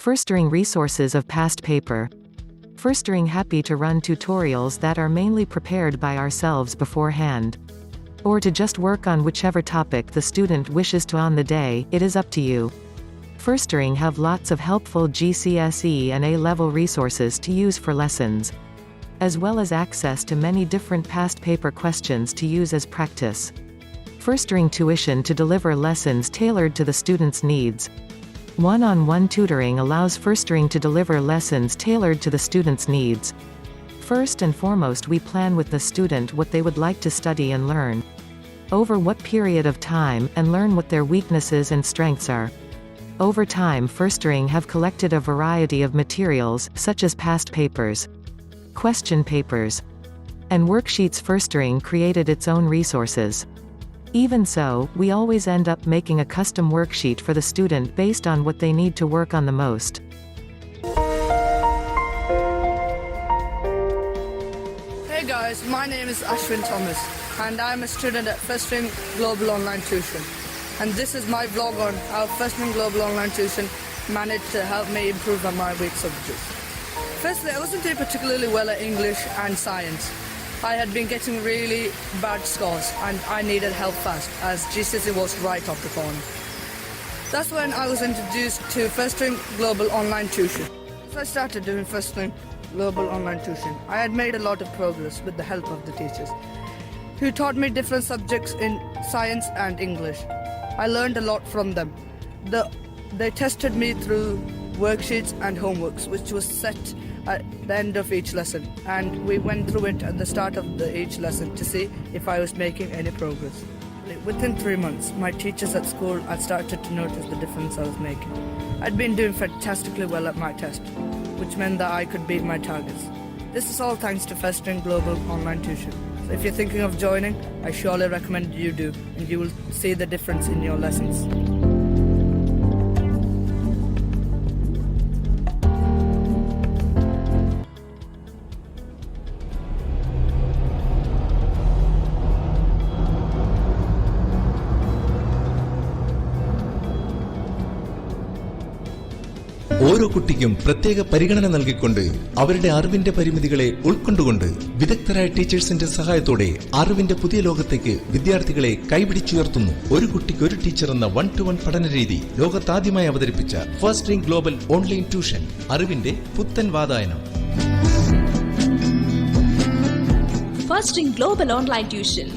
Firstring resources of past paper. Firstring happy to run tutorials that are mainly prepared by ourselves beforehand. Or to just work on whichever topic the student wishes to on the day, it is up to you. Firstring have lots of helpful GCSE and A Level resources to use for lessons, as well as access to many different past paper questions to use as practice. Firstring tuition to deliver lessons tailored to the student's needs. One-on-one tutoring allows Firstring to deliver lessons tailored to the student's needs. First and foremost, we plan with the student what they would like to study and learn, over what period of time, and learn what their weaknesses and strengths are. Over time, Firstring have collected a variety of materials, such as past papers, question papers, and worksheets. Firstring created its own resources. Even so, we always end up making a custom worksheet for the student based on what they need to work on the most. Hey guys, my name is Ashwin Thomas and I'm a student at Firstring Global Online Tuition. And this is my vlog on how Firstring Global Online Tuition managed to help me improve on my weak subjects. Firstly, I wasn't doing particularly well at English and science. I had been getting really bad scores and I needed help fast, as GCSE was right off the corner. That's when I was introduced to Firstring Global Online Tuition. So I started doing Firstring Global Online Tuition. I had made a lot of progress with the help of the teachers, who taught me different subjects in science and English. I learned a lot from them. They tested me through worksheets and homeworks, which was set at the end of each lesson, and we went through it at the start of each lesson to see if I was making any progress. Within 3 months, my teachers at school had started to notice the difference I was making. I'd been doing fantastically well at my test, which meant that I could beat my targets. This is all thanks to Firstring Global Online Tuition. So if you're thinking of joining, I surely recommend you do, and you will see the difference in your lessons. ഓരോ കുട്ടിക്കും പ്രത്യേക പരിഗണന നൽകിക്കൊണ്ട് അവരുടെ അറിവിന്റെ പരിമിതികളെ ഉൾക്കൊണ്ടുകൊണ്ട് വിദഗ്ധരായ ടീച്ചേഴ്സിന്റെ സഹായത്തോടെ അറിവിന്റെ പുതിയ ലോകത്തേക്ക് വിദ്യാർത്ഥികളെ കൈപിടിച്ചുയർത്തുന്നു. ഒരു കുട്ടിക്ക് ഒരു ടീച്ചർ എന്ന 1-to-1 പഠനരീതി ലോകത്താദ്യമായി അവതരിപ്പിച്ച ഫസ്റ്റ്റിംഗ് ഗ്ലോബൽ ഓൺലൈൻ ട്യൂഷൻ അറിവിന്റെ പുത്തൻ വാതായനം. Firstring Global Online Tuition.